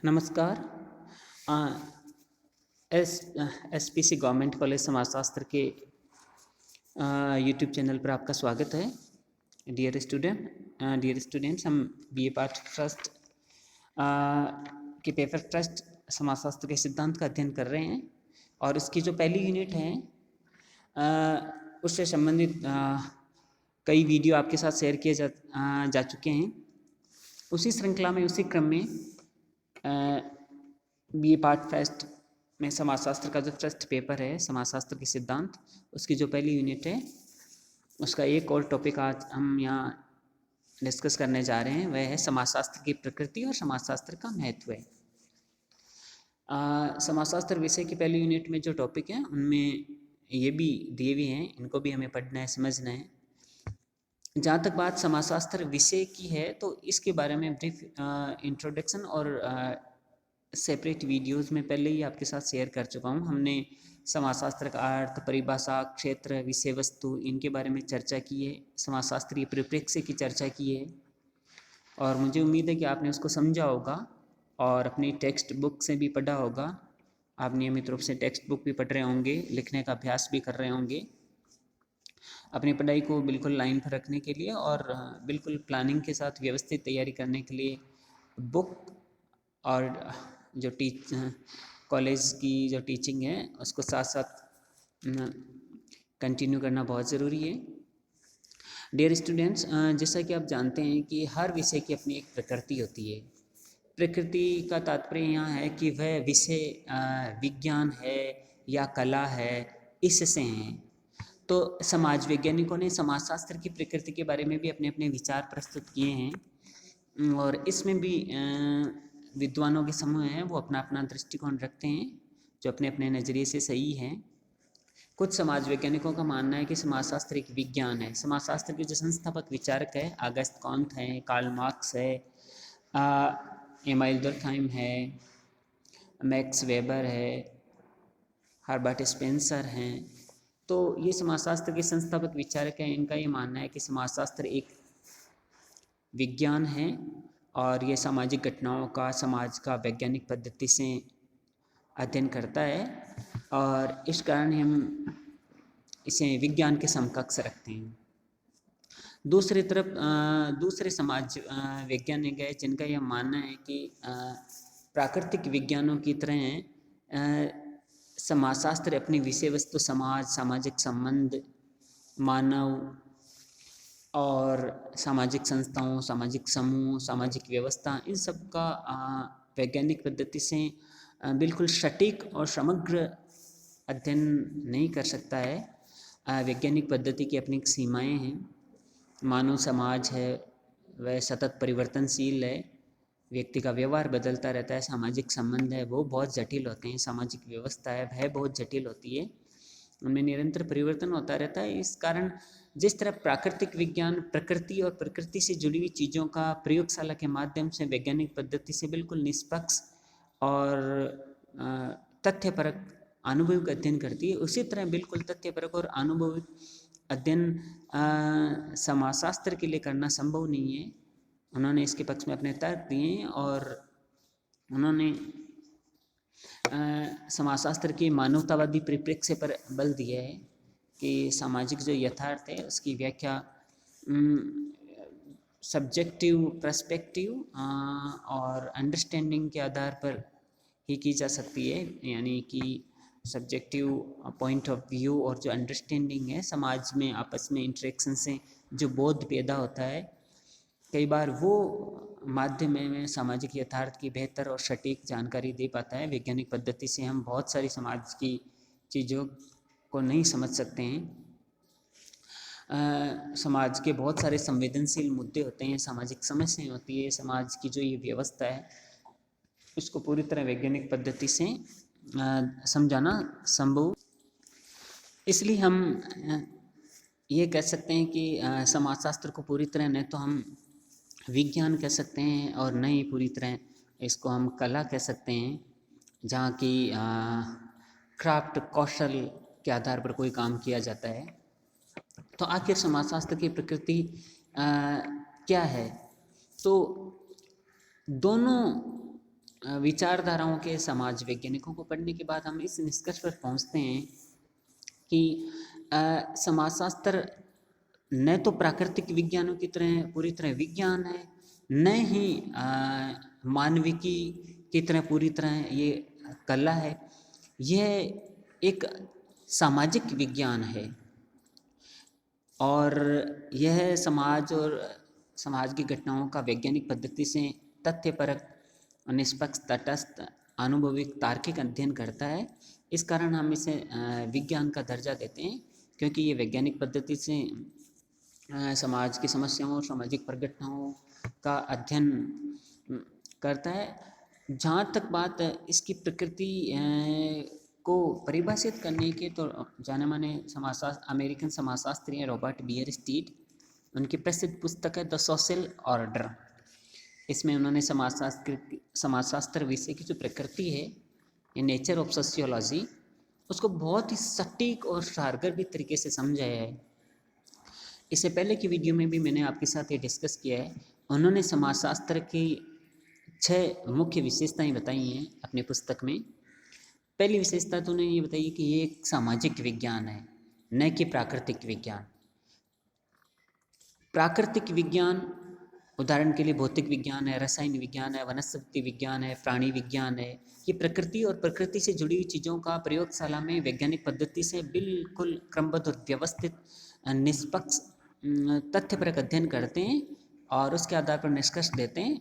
नमस्कार। अ, S SPC government college समाजशास्त्र के यूट्यूब चैनल पर आपका स्वागत है। डियर स्टूडेंट्स, हम बीए पार्ट फर्स्ट के पेपर फर्स्ट समाजशास्त्र के सिद्धांत का अध्ययन कर रहे हैं और इसकी जो पहली यूनिट है उससे संबंधित कई वीडियो आपके साथ शेयर किए जा चुके हैं। उसी श्रृंखला में, उसी क्रम में बीए पार्ट फर्स्ट में समाजशास्त्र का जो फर्स्ट पेपर है समाजशास्त्र के सिद्धांत, उसकी जो पहली यूनिट है उसका एक और टॉपिक आज हम यहाँ डिस्कस करने जा रहे हैं। वह है समाजशास्त्र की प्रकृति और समाजशास्त्र का महत्व है। समाजशास्त्र विषय की पहली यूनिट में जो टॉपिक है उनमें ये भी दिए हुए हैं, इनको भी हमें पढ़ना है, समझना है। जहाँ तक बात समाजशास्त्र विषय की है तो इसके बारे में ब्रीफ इंट्रोडक्शन और सेपरेट वीडियोस में पहले ही आपके साथ शेयर कर चुका हूँ। हमने समाजशास्त्र का अर्थ, परिभाषा, क्षेत्र, विषय वस्तु, इनके बारे में चर्चा की है, समाजशास्त्रीय परिप्रेक्ष्य की चर्चा की है और मुझे उम्मीद है कि आपने उसको समझा होगा और अपनी टेक्स्ट बुक से भी पढ़ा होगा। आप नियमित रूप से टेक्स्ट बुक भी पढ़ रहे होंगे, लिखने का अभ्यास भी कर रहे होंगे अपनी पढ़ाई को बिल्कुल लाइन पर रखने के लिए और बिल्कुल प्लानिंग के साथ व्यवस्थित तैयारी करने के लिए बुक और जो कॉलेज की जो टीचिंग है उसको साथ साथ कंटिन्यू करना बहुत ज़रूरी है। डियर स्टूडेंट्स, जैसा कि आप जानते हैं कि हर विषय की अपनी एक प्रकृति होती है। प्रकृति का तात्पर्य यहाँ है कि वह विषय विज्ञान है या कला है, इससे हैं। तो समाज वैज्ञानिकों ने समाजशास्त्र की प्रकृति के बारे में भी अपने अपने विचार प्रस्तुत किए हैं और इसमें भी विद्वानों के समूह हैं, वो अपना अपना दृष्टिकोण रखते हैं जो अपने अपने नज़रिए से सही है। कुछ समाज वैज्ञानिकों का मानना है कि समाजशास्त्र एक विज्ञान है। समाजशास्त्र के जो संस्थापक विचारक है अगस्त कॉन्त हैं, कार्ल मार्क्स है, एमाइल दुर्कहाइम है, मैक्स वेबर है, हर्बर्ट स्पेंसर हैं। तो ये समाजशास्त्र के संस्थापक विचारक हैं। इनका ये मानना है कि समाजशास्त्र एक विज्ञान है और ये सामाजिक घटनाओं का, समाज का वैज्ञानिक पद्धति से अध्ययन करता है और इस कारण हम इसे विज्ञान के समकक्ष रखते हैं। दूसरी तरफ दूसरे समाज वैज्ञानिक है जिनका यह मानना है कि प्राकृतिक विज्ञानों की तरह समाजशास्त्र अपनी विषय वस्तु समाज, सामाजिक संबंध, मानव और सामाजिक संस्थाओं, सामाजिक समूह, सामाजिक व्यवस्था, इन सब का वैज्ञानिक पद्धति से बिल्कुल सटीक और समग्र अध्ययन नहीं कर सकता है। वैज्ञानिक पद्धति की अपनी सीमाएं हैं। मानव समाज है वह सतत परिवर्तनशील है, व्यक्ति का व्यवहार बदलता रहता है, सामाजिक संबंध है वो बहुत जटिल होते हैं, सामाजिक व्यवस्था है वह बहुत जटिल होती है, उनमें निरंतर परिवर्तन होता रहता है। इस कारण जिस तरह प्राकृतिक विज्ञान प्रकृति और प्रकृति से जुड़ी हुई चीज़ों का प्रयोगशाला के माध्यम से वैज्ञानिक पद्धति से बिल्कुल निष्पक्ष और तथ्यपरक अनुभविक अध्ययन करती है, उसी तरह बिल्कुल तथ्यपरक और अनुभविक अध्ययन समाजशास्त्र के लिए करना संभव नहीं है। उन्होंने इसके पक्ष में अपने तर्क दिए हैं और उन्होंने समाजशास्त्र की मानवतावादी परिप्रेक्ष्य पर बल दिया है कि सामाजिक जो यथार्थ है उसकी व्याख्या सब्जेक्टिव पर्सपेक्टिव और अंडरस्टैंडिंग के आधार पर ही की जा सकती है। यानी कि सब्जेक्टिव पॉइंट ऑफ व्यू और जो अंडरस्टैंडिंग है, समाज में आपस में इंटरेक्शन से जो बोध पैदा होता है, कई बार वो माध्यम में सामाजिक यथार्थ की बेहतर और सटीक जानकारी दे पाता है। वैज्ञानिक पद्धति से हम बहुत सारी समाज की चीज़ों को नहीं समझ सकते हैं। समाज के बहुत सारे संवेदनशील मुद्दे होते हैं, सामाजिक समस्याएं होती है, समाज की जो ये व्यवस्था है उसको पूरी तरह वैज्ञानिक पद्धति से समझाना संभव। इसलिए हम ये कह सकते हैं कि समाजशास्त्र को पूरी तरह न तो हम विज्ञान कह सकते हैं और न ही पूरी तरह इसको हम कला कह सकते हैं, जहाँ की क्राफ्ट, कौशल के आधार पर कोई काम किया जाता है। तो आखिर समाजशास्त्र की प्रकृति क्या है? तो दोनों विचारधाराओं के समाज वैज्ञानिकों को पढ़ने के बाद हम इस निष्कर्ष पर पहुंचते हैं कि समाजशास्त्र न तो प्राकृतिक विज्ञानों की तरह पूरी तरह विज्ञान है, न ही मानविकी की तरह पूरी तरह ये कला है। यह एक सामाजिक विज्ञान है और यह समाज और समाज की घटनाओं का वैज्ञानिक पद्धति से तथ्यपरक, निष्पक्ष, तटस्थ, अनुभविक, तार्किक अध्ययन करता है। इस कारण हम इसे विज्ञान का दर्जा देते हैं, क्योंकि ये वैज्ञानिक पद्धति से समाज की समस्याओं और सामाजिक परिघटनाओं का अध्ययन करता है। जहाँ तक बात इसकी प्रकृति को परिभाषित करने के, तो जाने माने अमेरिकन समाजशास्त्री रॉबर्ट बियरस्टीड, उनकी प्रसिद्ध पुस्तक है द सोशल ऑर्डर। इसमें उन्होंने समाजशास्त्र विषय की जो प्रकृति है, ये नेचर ऑफ सोशियोलॉजी, उसको बहुत ही सटीक और सारगर तरीके से समझाया है। इससे पहले की वीडियो में भी मैंने आपके साथ ये डिस्कस किया है। उन्होंने समाजशास्त्र की 6 मुख्य विशेषताएं बताई हैं अपनी पुस्तक में। पहली विशेषता तो उन्होंने ये बताई कि ये एक सामाजिक विज्ञान है, न कि प्राकृतिक विज्ञान। प्राकृतिक विज्ञान उदाहरण के लिए भौतिक विज्ञान है, रसायन विज्ञान है, वनस्पति विज्ञान है, प्राणी विज्ञान है। ये प्रकृति और प्रकृति से जुड़ी हुई चीज़ों का प्रयोगशाला में वैज्ञानिक पद्धति से बिल्कुल क्रमबद्ध और व्यवस्थित, निष्पक्ष, तथ्यपरक अध्ययन करते हैं और उसके आधार पर निष्कर्ष देते हैं।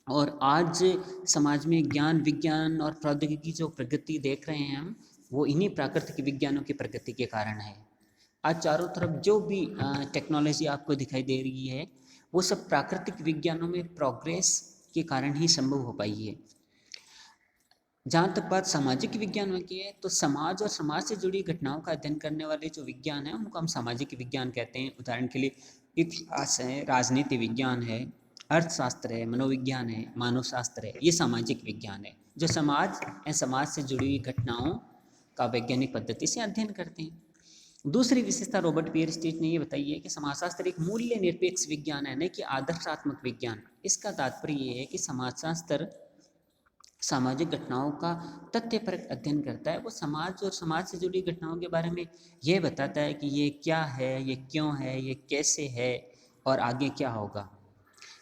और आज समाज में ज्ञान, विज्ञान और प्रौद्योगिकी जो प्रगति देख रहे हैं हम, वो इन्हीं प्राकृतिक विज्ञानों की प्रगति के कारण है। आज चारों तरफ जो भी टेक्नोलॉजी आपको दिखाई दे रही है, वो सब प्राकृतिक विज्ञानों में प्रोग्रेस के कारण ही संभव हो पाई है। जहाँ तक बात सामाजिक विज्ञानों की है, तो समाज और समाज से जुड़ी घटनाओं का अध्ययन करने वाले जो विज्ञान है, उनको हम सामाजिक विज्ञान कहते हैं। उदाहरण के लिए इतिहास है, राजनीति विज्ञान है, अर्थशास्त्र है, मनोविज्ञान है, मानव शास्त्र है। ये सामाजिक विज्ञान है जो समाज या समाज से जुड़ी हुई घटनाओं का वैज्ञानिक पद्धति से अध्ययन करते हैं। दूसरी विशेषता रॉबर्ट बियरस्टीड ने ये बताई है कि समाजशास्त्र एक मूल्य निरपेक्ष विज्ञान है, न कि आदर्शात्मक विज्ञान। इसका तात्पर्य ये है कि समाजशास्त्र सामाजिक घटनाओं का तथ्यपरक अध्ययन करता है। वो समाज और समाज से जुड़ी घटनाओं के बारे में ये बताता है कि ये क्या है, ये क्यों है, ये कैसे है और आगे क्या होगा,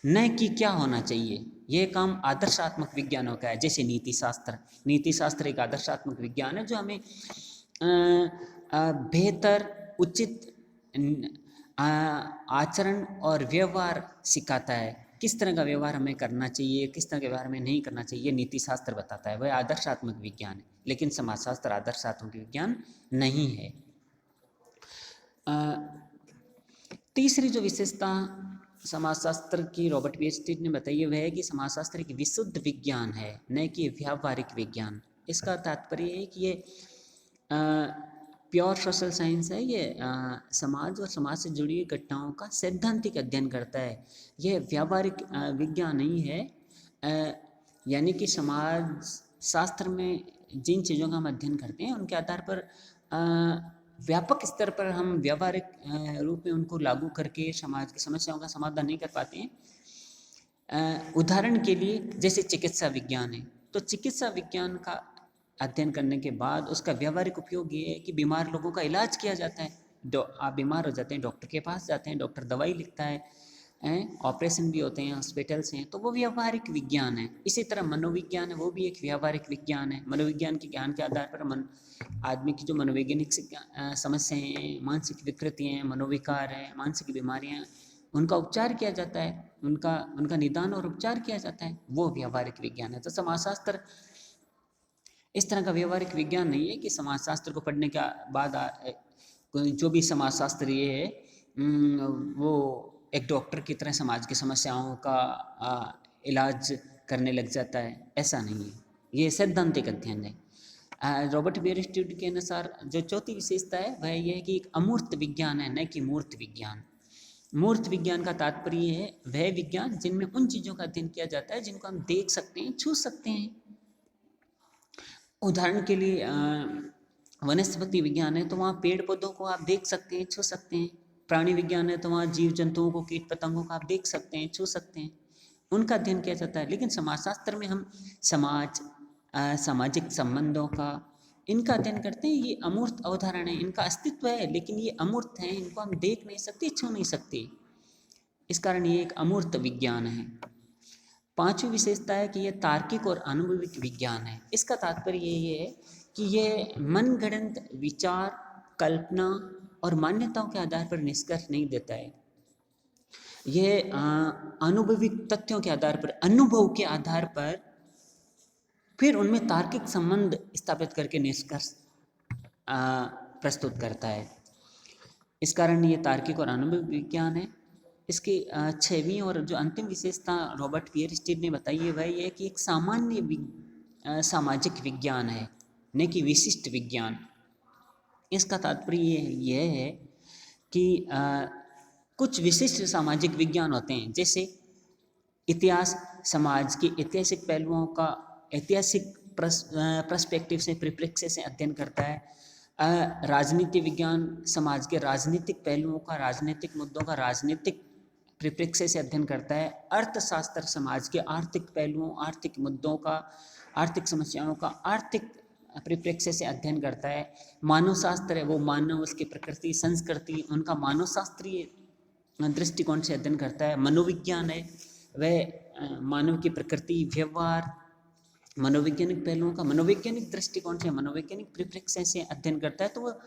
न कि क्या होना चाहिए। यह काम आदर्शात्मक विज्ञानों का है, जैसे नीति शास्त्र। नीति शास्त्र एक आदर्शात्मक विज्ञान है जो हमें बेहतर, उचित आचरण और व्यवहार सिखाता है। किस तरह का व्यवहार हमें करना चाहिए, किस तरह के व्यवहार हमें नहीं करना चाहिए, नीति शास्त्र बताता है। वह आदर्शात्मक विज्ञान है, लेकिन समाजशास्त्र आदर्शात्मक विज्ञान नहीं है। तीसरी जो विशेषता समाजशास्त्र की रॉबर्ट बियरस्टीड ने बताई है, वह है कि समाजशास्त्र एक विशुद्ध विज्ञान है, न कि व्यावहारिक विज्ञान। इसका तात्पर्य है कि ये प्योर सोशल साइंस है। ये समाज और समाज से जुड़ी घटनाओं का सैद्धांतिक अध्ययन करता है। यह व्यावहारिक विज्ञान नहीं है। यानी कि समाज शास्त्र में जिन चीज़ों का हम अध्ययन करते हैं, उनके आधार पर व्यापक स्तर पर हम व्यावहारिक रूप में उनको लागू करके समाज की समस्याओं का समाधान नहीं कर पाते हैं। उदाहरण के लिए जैसे चिकित्सा विज्ञान है, तो चिकित्सा विज्ञान का अध्ययन करने के बाद उसका व्यावहारिक उपयोग ये है कि बीमार लोगों का इलाज किया जाता है। आप बीमार हो जाते हैं, डॉक्टर के पास जाते हैं, डॉक्टर दवाई लिखता है, ऑपरेशन भी होते हैं, हॉस्पिटल्स हैं, तो वो व्यावहारिक विज्ञान है। इसी तरह मनोविज्ञान है, वो भी एक व्यावहारिक विज्ञान है। मनोविज्ञान के ज्ञान के आधार पर आदमी की जो मनोवैज्ञानिक समस्याएं हैं, मानसिक विकृतियाँ हैं, मनोविकार हैं, मानसिक बीमारियाँ, उनका उपचार किया जाता है, उनका निदान और उपचार किया जाता है। वो व्यावहारिक विज्ञान है। तो समाजशास्त्र इस तरह का व्यवहारिक विज्ञान नहीं है कि समाजशास्त्र को पढ़ने के बाद जो भी समाजशास्त्री है वो एक डॉक्टर की तरह समाज की समस्याओं का इलाज करने लग जाता है। ऐसा नहीं है, ये सैद्धांतिक अध्ययन है। रॉबर्ट बियरस्टीड के अनुसार जो चौथी विशेषता है वह यह है कि एक अमूर्त विज्ञान है, न कि मूर्त विज्ञान। मूर्त विज्ञान का तात्पर्य है वह विज्ञान जिनमें उन चीज़ों का अध्ययन किया जाता है जिनको हम देख सकते हैं, छू सकते हैं। उदाहरण के लिए वनस्पति विज्ञान है, तो वहाँ पेड़ पौधों को आप देख सकते हैं, छू सकते हैं। प्राणी विज्ञान है, तो वहाँ जीव जंतुओं को, कीट पतंगों को आप देख सकते हैं, छू सकते हैं। उनका अध्ययन किया जाता है। लेकिन समाजशास्त्र में हम समाज, सामाजिक संबंधों का, इनका अध्ययन करते हैं। ये अमूर्त अवधारणा है, इनका अस्तित्व है लेकिन ये अमूर्त हैं, इनको हम देख नहीं सकते, छू नहीं सकते, इस कारण ये एक अमूर्त विज्ञान है। पांचवी विशेषता है कि यह तार्किक और अनुभविक विज्ञान है। इसका तात्पर्य ये है कि यह मनगढ़ंत विचार, कल्पना और मान्यताओं के आधार पर निष्कर्ष नहीं देता है। यह अनुभविक तथ्यों के आधार पर, अनुभव के आधार पर फिर उनमें तार्किक संबंध स्थापित करके निष्कर्ष प्रस्तुत करता है। इस कारण ये तार्किक और अनुभविक विज्ञान है। इसकी छठवीं और जो अंतिम विशेषता रॉबर्ट पियरस्टीड ने बताई है वह यह कि एक सामान्य सामाजिक विज्ञान है, न कि विशिष्ट विज्ञान। इसका तात्पर्य यह है कि कुछ विशिष्ट सामाजिक विज्ञान होते हैं, जैसे इतिहास समाज के ऐतिहासिक पहलुओं का ऐतिहासिक पर्सपेक्टिव से, परिप्रेक्ष्य से अध्ययन करता है। राजनीति विज्ञान समाज के राजनीतिक पहलुओं का, राजनीतिक मुद्दों का राजनीतिक परिप्रेक्ष्य से अध्ययन करता है। अर्थशास्त्र समाज के आर्थिक पहलुओं, आर्थिक मुद्दों का, आर्थिक समस्याओं का आर्थिक परिप्रेक्ष्य से अध्ययन करता है। मानव शास्त्र है वो मानव, उसकी प्रकृति, संस्कृति, उनका मानव शास्त्रीय दृष्टिकोण से अध्ययन करता है। मनोविज्ञान है वह मानव की प्रकृति, व्यवहार, मनोवैज्ञानिक पहलुओं का मनोवैज्ञानिक दृष्टिकोण से, मनोवैज्ञानिक परिप्रेक्ष्य से अध्ययन करता है। तो वह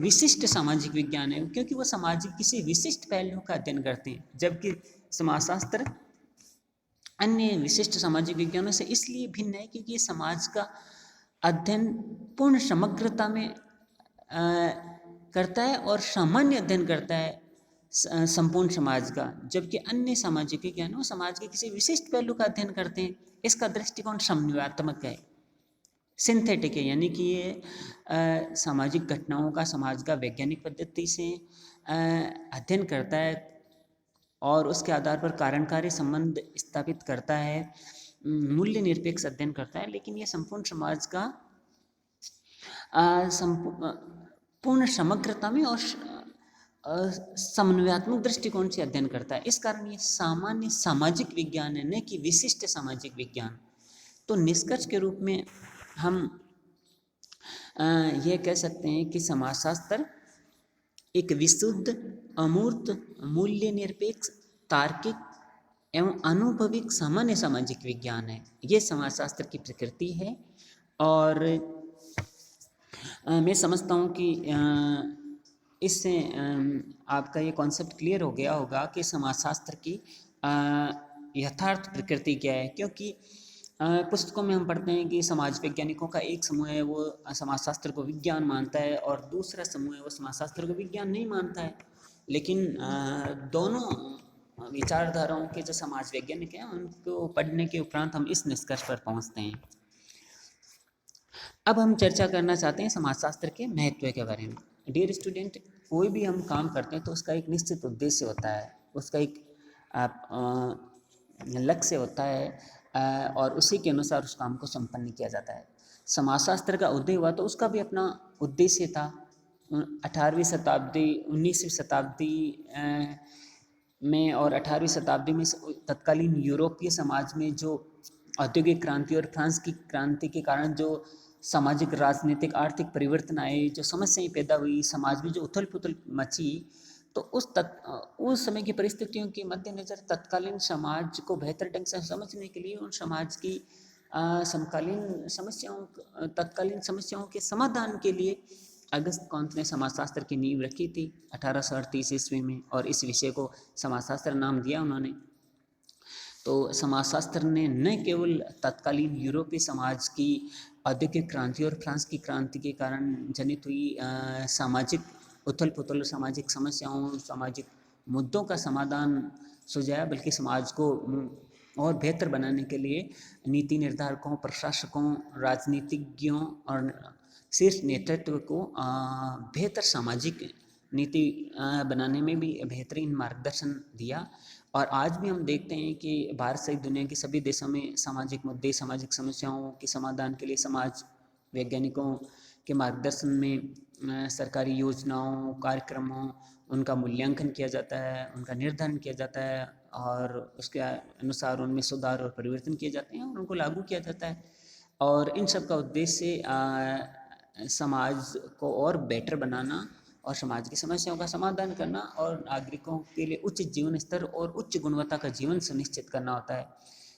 विशिष्ट सामाजिक विज्ञान है, क्योंकि वह सामाजिक किसी विशिष्ट पहलुओं का अध्ययन करते हैं। जबकि समाजशास्त्र अन्य विशिष्ट सामाजिक विज्ञानों से इसलिए भिन्न है क्योंकि ये समाज का अध्ययन पूर्ण समग्रता में करता है और सामान्य अध्ययन करता है संपूर्ण समाज का। जबकि अन्य सामाजिक विज्ञान वो समाज के किसी विशिष्ट पहलू का अध्ययन करते हैं। इसका दृष्टिकोण समन्वयात्मक है, सिंथेटिक है, यानी कि ये सामाजिक घटनाओं का समाज का वैज्ञानिक पद्धति से अध्ययन करता है और उसके आधार पर कार्यकारी संबंध स्थापित करता है, मूल्य निरपेक्ष अध्ययन करता है। लेकिन यह संपूर्ण समाज का पूर्ण समग्रता में और समन्वयात्मक दृष्टिकोण से अध्ययन करता है। इस कारण ये सामान्य सामाजिक विज्ञान है, न कि विशिष्ट सामाजिक विज्ञान। तो निष्कर्ष के रूप में हम यह कह सकते हैं कि समाजशास्त्र एक विशुद्ध, अमूर्त, मूल्य निरपेक्ष, तार्किक एवं अनुभविक सामान्य सामाजिक विज्ञान है। ये समाजशास्त्र की प्रकृति है। और मैं समझता हूँ कि इससे आपका ये कॉन्सेप्ट क्लियर हो गया होगा कि समाजशास्त्र की यथार्थ प्रकृति क्या है। क्योंकि पुस्तकों में हम पढ़ते हैं कि समाज वैज्ञानिकों का एक समूह है वो समाजशास्त्र को विज्ञान मानता है और दूसरा समूह है वो समाजशास्त्र को विज्ञान नहीं मानता है। लेकिन दोनों विचारधाराओं के जो समाज वैज्ञानिक हैं उनको पढ़ने के उपरांत हम इस निष्कर्ष पर पहुंचते हैं। अब हम चर्चा करना चाहते हैं समाजशास्त्र के महत्व के बारे में। डियर स्टूडेंट, कोई भी हम काम करते हैं तो उसका एक निश्चित उद्देश्य होता है, उसका एक लक्ष्य होता है और उसी के अनुसार उस काम को संपन्न किया जाता है। समाजशास्त्र का उदय हुआ तो उसका भी अपना उद्देश्य था। 18वीं शताब्दी, 19वीं शताब्दी में और 18वीं शताब्दी में तत्कालीन यूरोपीय समाज में जो औद्योगिक क्रांति और फ्रांस की क्रांति के कारण जो सामाजिक, राजनीतिक, आर्थिक परिवर्तन आए, जो समस्याएं पैदा हुई, समाज में जो उथल पुथल मची, तो उस समय की परिस्थितियों के मद्देनजर तत्कालीन समाज को बेहतर ढंग से समझने के लिए उन समाज की तत्कालीन समस्याओं के समाधान के लिए अगस्त कॉन्त ने समाजशास्त्र की नींव रखी थी 1838 ईस्वी में, और इस विषय को समाजशास्त्र नाम दिया उन्होंने। तो समाजशास्त्र ने न केवल तत्कालीन यूरोपीय समाज की औद्योगिक क्रांति और फ्रांस की क्रांति के कारण जनित हुई सामाजिक उथल पुथल, सामाजिक समस्याओं, सामाजिक मुद्दों का समाधान सुझाया, बल्कि समाज को और बेहतर बनाने के लिए नीति निर्धारकों, प्रशासकों, राजनीतिज्ञों और शीर्ष नेतृत्व को बेहतर सामाजिक नीति बनाने में भी बेहतरीन मार्गदर्शन दिया। और आज भी हम देखते हैं कि भारत सहित दुनिया के सभी देशों में सामाजिक मुद्दे, सामाजिक समस्याओं के समाधान के लिए समाज वैज्ञानिकों के मार्गदर्शन में सरकारी योजनाओं, कार्यक्रमों, उनका मूल्यांकन किया जाता है, उनका निर्धारण किया जाता है और उसके अनुसार उनमें सुधार और परिवर्तन किए जाते हैं और उनको लागू किया जाता है। और इन सब का उद्देश्य समाज को और बेटर बनाना और समाज की समस्याओं का समाधान करना और नागरिकों के लिए उच्च जीवन स्तर और उच्च गुणवत्ता का जीवन सुनिश्चित करना होता है,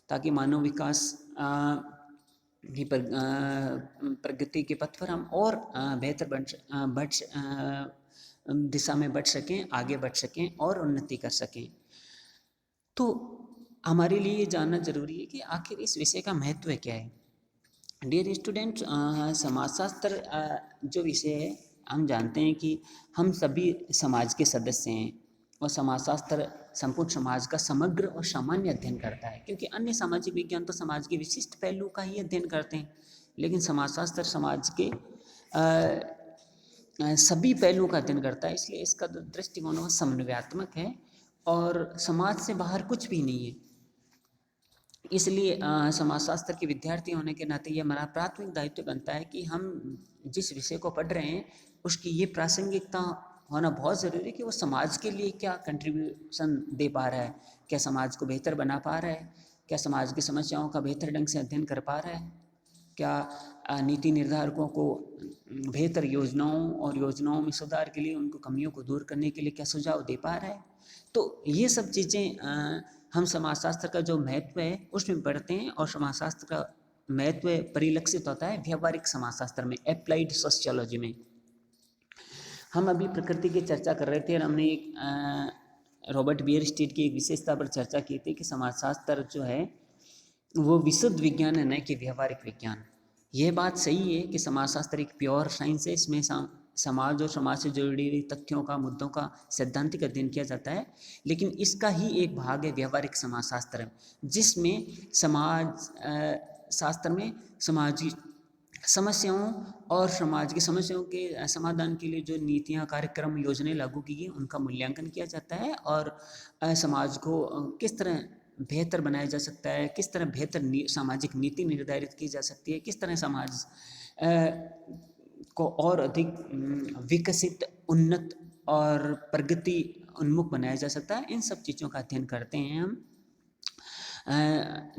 ताकि मानव विकास की प्रगति के पथ पर हम और बेहतर दिशा में बढ़ सकें, आगे बढ़ सकें और उन्नति कर सकें। तो हमारे लिए ये जानना जरूरी है कि आखिर इस विषय का महत्व क्या है। डियर स्टूडेंट, समाजशास्त्र जो विषय है, हम जानते हैं कि हम सभी समाज के सदस्य हैं और समाजशास्त्र संपूर्ण समाज का समग्र और सामान्य अध्ययन करता है, क्योंकि अन्य सामाजिक विज्ञान तो समाज के विशिष्ट पहलू का ही अध्ययन करते हैं, लेकिन समाजशास्त्र समाज के सभी पहलुओं का अध्ययन करता है। इसलिए इसका दृष्टिकोण वह समन्वयात्मक है और समाज से बाहर कुछ भी नहीं है। इसलिए समाजशास्त्र के विद्यार्थी होने के नाते ये हमारा प्राथमिक दायित्व बनता है कि हम जिस विषय को पढ़ रहे हैं उसकी ये प्रासंगिकता होना बहुत ज़रूरी है कि वो समाज के लिए क्या कंट्रीब्यूशन दे पा रहा है, क्या समाज को बेहतर बना पा रहा है, क्या समाज की समस्याओं का बेहतर ढंग से अध्ययन कर पा रहा है, क्या नीति निर्धारकों को बेहतर योजनाओं में सुधार के लिए, उनको कमियों को दूर करने के लिए क्या सुझाव दे पा रहा है। तो ये सब चीज़ें हम समाजशास्त्र का जो महत्व है उसमें पढ़ते हैं और समाजशास्त्र का महत्व परिलक्षित होता है व्यावहारिक समाजशास्त्र में, एप्लाइड सोशियोलॉजी में। हम अभी प्रकृति की चर्चा कर रहे थे और हमने एक रॉबर्ट बियरस्टीड की एक विशेषता पर चर्चा की थी कि समाजशास्त्र जो है वो विशुद्ध विज्ञान है, न कि व्यावहारिक विज्ञान। यह बात सही है कि समाजशास्त्र एक प्योर साइंस है, इसमें समाज और समाज से जुड़ी हुई तथ्यों का, मुद्दों का सैद्धांतिक अध्ययन किया जाता है, लेकिन इसका ही एक भाग है व्यावहारिक समाजशास्त्र, जिसमें समाज शास्त्र में समाजी समस्याओं और समाज की समस्याओं के समाधान के लिए जो नीतियाँ, कार्यक्रम, योजनाएं लागू की गई उनका मूल्यांकन किया जाता है और समाज को किस तरह बेहतर बनाया जा सकता है, किस तरह बेहतर सामाजिक नीति निर्धारित की जा सकती है, किस तरह समाज को और अधिक विकसित, उन्नत और प्रगति उन्मुख बनाया जा सकता है। इन सब चीज़ों का अध्ययन करते हैं हम।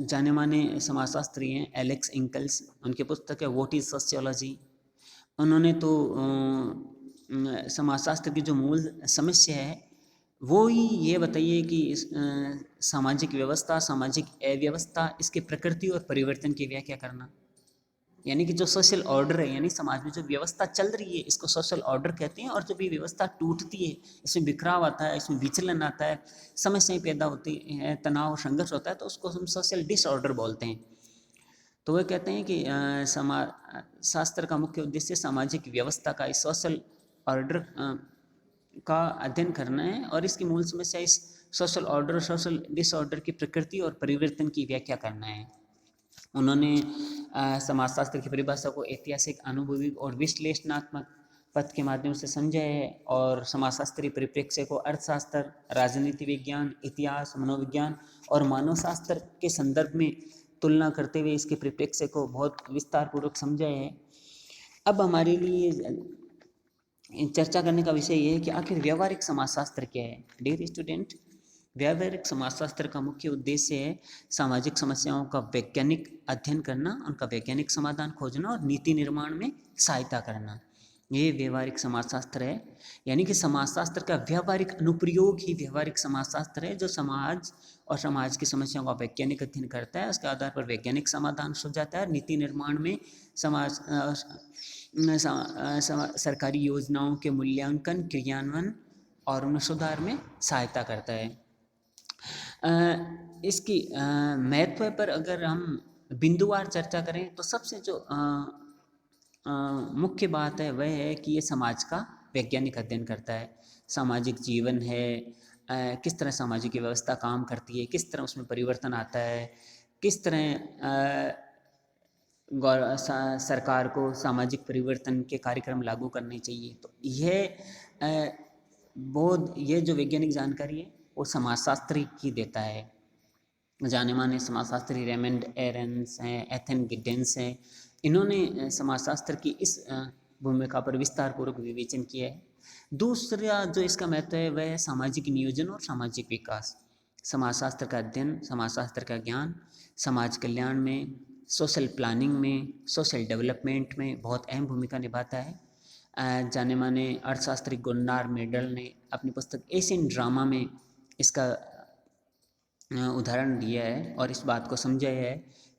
जाने माने समाजशास्त्री हैं एलेक्स इंकल्स, उनकी पुस्तक है व्हाट इज सोशियोलॉजी। उन्होंने तो समाजशास्त्र की जो मूल समस्या है वो ही ये बताइए कि सामाजिक व्यवस्था, सामाजिक अव्यवस्था, इसके प्रकृति और परिवर्तन की व्याख्या करना, यानी कि जो सोशल ऑर्डर है, यानी समाज में जो व्यवस्था चल रही है इसको सोशल ऑर्डर कहते हैं, और जब ये व्यवस्था टूटती है, इसमें बिखराव आता है, इसमें विचलन आता है, समस्याएं पैदा होती हैं, तनाव, संघर्ष होता है, तो उसको हम सोशल डिसऑर्डर बोलते हैं। तो वह कहते हैं कि समाज शास्त्र का मुख्य उद्देश्य सामाजिक व्यवस्था का, इस सोशल ऑर्डर का अध्ययन करना है और इसकी मूल समस्या इस सोशल ऑर्डर और सोशल डिसऑर्डर की प्रकृति और परिवर्तन की व्याख्या करना है। उन्होंने समाजशास्त्र की परिभाषा को ऐतिहासिक, अनुभवी और विश्लेषणात्मक पथ के माध्यम से समझा है और समाजशास्त्रीय परिप्रेक्ष्य को अर्थशास्त्र, राजनीति विज्ञान, इतिहास, मनोविज्ञान और मानवशास्त्र के संदर्भ में तुलना करते हुए इसके परिप्रेक्ष्य को बहुत विस्तार पूर्वक समझा है। अब हमारे लिए चर्चा करने का विषय ये है कि आखिर व्यावहारिक समाजशास्त्र क्या है। डियर स्टूडेंट, व्यावहारिक समाजशास्त्र का मुख्य उद्देश्य है सामाजिक समस्याओं का वैज्ञानिक अध्ययन करना, उनका वैज्ञानिक समाधान खोजना और नीति निर्माण में सहायता करना। ये व्यावहारिक समाजशास्त्र है, यानी कि समाजशास्त्र का व्यावहारिक अनुप्रयोग ही व्यावहारिक समाजशास्त्र है, जो समाज और समाज की समस्याओं का वैज्ञानिक अध्ययन करता है, उसके आधार पर वैज्ञानिक समाधान सुझाता है, नीति निर्माण में सरकारी योजनाओं के मूल्यांकन, क्रियान्वयन और उनमें सुधार में सहायता करता है। इसकी महत्व पर अगर हम बिंदुवार चर्चा करें तो सबसे जो मुख्य बात है वह है कि ये समाज का वैज्ञानिक अध्ययन करता है। सामाजिक जीवन है, किस तरह सामाजिक व्यवस्था काम करती है, किस तरह उसमें परिवर्तन आता है, किस तरह सरकार को सामाजिक परिवर्तन के कार्यक्रम लागू करने चाहिए। तो ये जो वैज्ञानिक जानकारी है वो समाजशास्त्री ही देता है। जाने माने समाजशास्त्री रेमंड एरन्स हैं, एथन गिडेंस हैं, इन्होंने समाजशास्त्र की इस भूमिका पर विस्तार पूर्वक विवेचन किया है। दूसरा जो इसका महत्व है वह है सामाजिक नियोजन और सामाजिक विकास। समाजशास्त्र का अध्ययन, समाजशास्त्र का ज्ञान समाज कल्याण में, सोशल प्लानिंग में, सोशल डेवलपमेंट में बहुत अहम भूमिका निभाता है। जाने माने अर्थशास्त्री गुन्नार मेडल ने अपनी पुस्तक एशियन ड्रामा में इसका उदाहरण दिया है और इस बात को समझाया है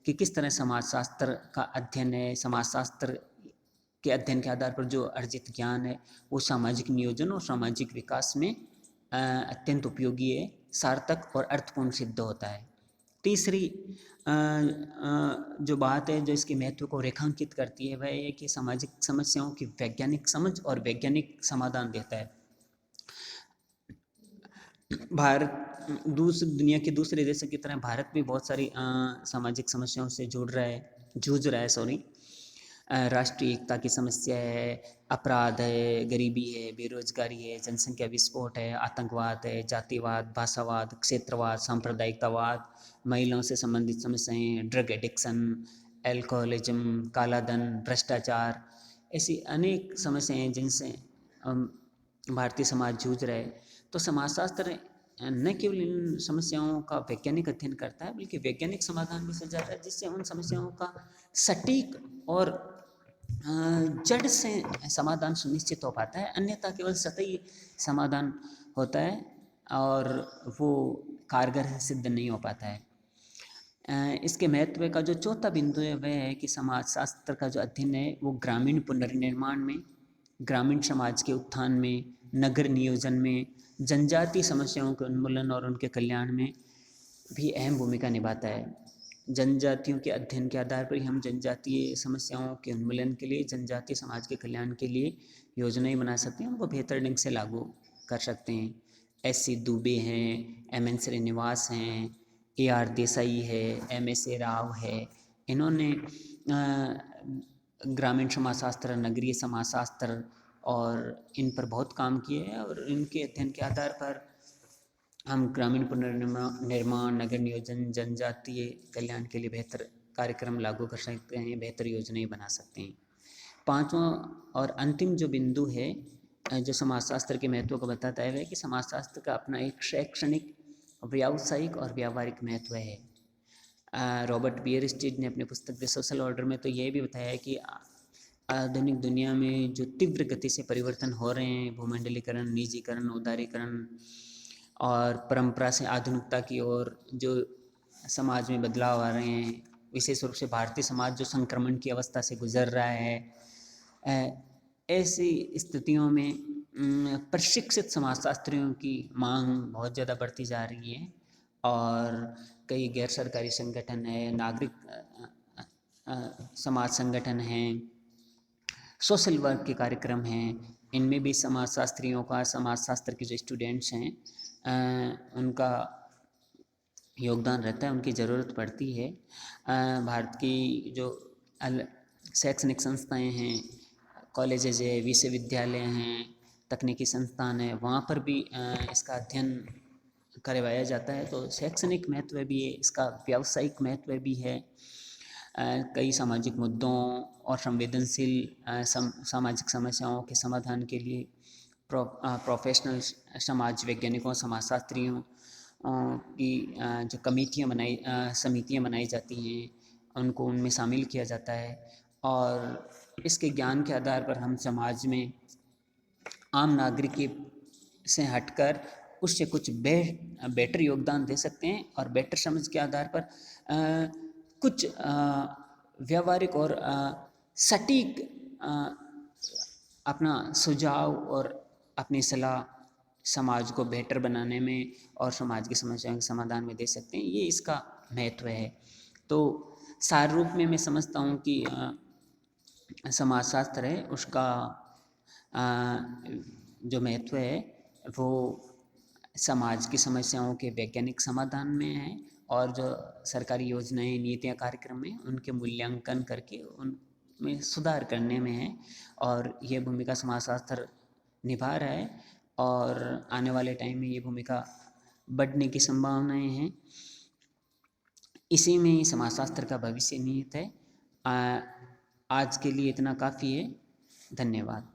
कि किस तरह समाजशास्त्र का अध्ययन है, समाजशास्त्र के अध्ययन के आधार पर जो अर्जित ज्ञान है वो सामाजिक नियोजन और सामाजिक विकास में अत्यंत उपयोगी है, सार्थक और अर्थपूर्ण सिद्ध होता है। तीसरी जो बात है जो इसके महत्व को रेखांकित करती है वह है कि सामाजिक समस्याओं की वैज्ञानिक समझ और वैज्ञानिक समाधान देता है। भारत दुनिया के दूसरे देशों की तरह भारत भी बहुत सारी सामाजिक समस्याओं से जूझ रहा है। राष्ट्रीय एकता की समस्या है, अपराध है, गरीबी है, बेरोजगारी है, जनसंख्या विस्फोट है, आतंकवाद है, जातिवाद, भाषावाद, क्षेत्रवाद, सांप्रदायिकतावाद, महिलाओं से संबंधित समस्याएं, ड्रग एडिक्शन, एल्कोहलिज्म, काला धन, भ्रष्टाचार, ऐसी अनेक समस्याएं जिनसे भारतीय समाज जूझ रहा है। तो समाजशास्त्र न केवल इन समस्याओं का वैज्ञानिक अध्ययन करता है बल्कि वैज्ञानिक समाधान भी सुझाता है, जिससे उन समस्याओं का सटीक और जड़ से समाधान सुनिश्चित हो पाता है। अन्यथा केवल सतही समाधान होता है और वो कारगर सिद्ध नहीं हो पाता है। इसके महत्व का जो चौथा बिंदु है वह है कि समाजशास्त्र का जो अध्ययन है वो ग्रामीण पुनर्निर्माण में, ग्रामीण समाज के उत्थान में, नगर नियोजन में, जनजातीय समस्याओं के उन्मूलन और उनके कल्याण में भी अहम भूमिका निभाता है। जनजातियों के अध्ययन के आधार पर ही हम जनजातीय समस्याओं के उन्मूलन के लिए, जनजातीय समाज के कल्याण के लिए योजनाएं बना सकते हैं, उनको बेहतर ढंग से लागू कर सकते हैं। एस.सी. दुबे हैं, एम.एन. श्रीनिवास हैं, ए.आर. देसाई है, M.S.A. राव है। इन्होंने ग्रामीण समाजशास्त्र, नगरीय समाजशास्त्र और इन पर बहुत काम किए हैं और इनके अध्ययन के आधार पर हम ग्रामीण पुनर्निर्माण, नगर नियोजन, जनजातीय कल्याण के लिए बेहतर कार्यक्रम लागू कर सकते हैं, बेहतर योजनाएं बना सकते हैं। पांचवा और अंतिम जो बिंदु है जो समाजशास्त्र के महत्व को बताता है वह कि समाजशास्त्र का अपना एक शैक्षणिक, व्यावसायिक और व्यावहारिक महत्व है। रॉबर्ट बियरस्टीड ने अपनी पुस्तक द सोशल ऑर्डर में तो ये भी बताया है कि आधुनिक दुनिया में जो तीव्र गति से परिवर्तन हो रहे हैं, भूमंडलीकरण, निजीकरण, उदारीकरण और परंपरा से आधुनिकता की ओर जो समाज में बदलाव आ रहे हैं, विशेष रूप से भारतीय समाज जो संक्रमण की अवस्था से गुजर रहा है, ऐसी स्थितियों में प्रशिक्षित समाजशास्त्रियों की मांग बहुत ज़्यादा बढ़ती जा रही है और कई गैर सरकारी संगठन है, नागरिक समाज संगठन हैं, सोशल वर्क के कार्यक्रम हैं, इनमें भी समाजशास्त्रियों का, समाजशास्त्र के जो स्टूडेंट्स हैं उनका योगदान रहता है, उनकी ज़रूरत पड़ती है। भारत की जो शैक्षणिक संस्थाएं हैं, कॉलेजेस है, विश्वविद्यालय हैं, तकनीकी संस्थान है, वहाँ पर भी इसका अध्ययन करवाया जाता है। तो शैक्षणिक महत्व भी है, इसका व्यावसायिक महत्व भी है। कई सामाजिक मुद्दों और संवेदनशील सामाजिक समस्याओं के समाधान के लिए प्रोफेशनल समाज वैज्ञानिकों, समाजशास्त्रियों की जो समितियां बनाई जाती हैं उनको उनमें शामिल किया जाता है और इसके ज्ञान के आधार पर हम समाज में आम नागरिक से हटकर उससे कुछ बेटर योगदान दे सकते हैं और बेटर समझ के आधार पर कुछ व्यावहारिक और सटीक अपना सुझाव और अपनी सलाह समाज को बेहतर बनाने में और समाज की समस्याओं के समाधान में दे सकते हैं। ये इसका महत्व है। तो सार रूप में मैं समझता हूँ कि समाजशास्त्र है उसका जो महत्व है वो समाज की समस्याओं के वैज्ञानिक समाधान में है और जो सरकारी योजनाएं, नीतियाँ, कार्यक्रम हैं उनके मूल्यांकन करके उनमें सुधार करने में है और ये भूमिका समाजशास्त्र निभा रहा है और आने वाले टाइम में ये भूमिका बढ़ने की संभावनाएं हैं। इसी में ही समाजशास्त्र का भविष्य निहित है। आज के लिए इतना काफ़ी है। धन्यवाद।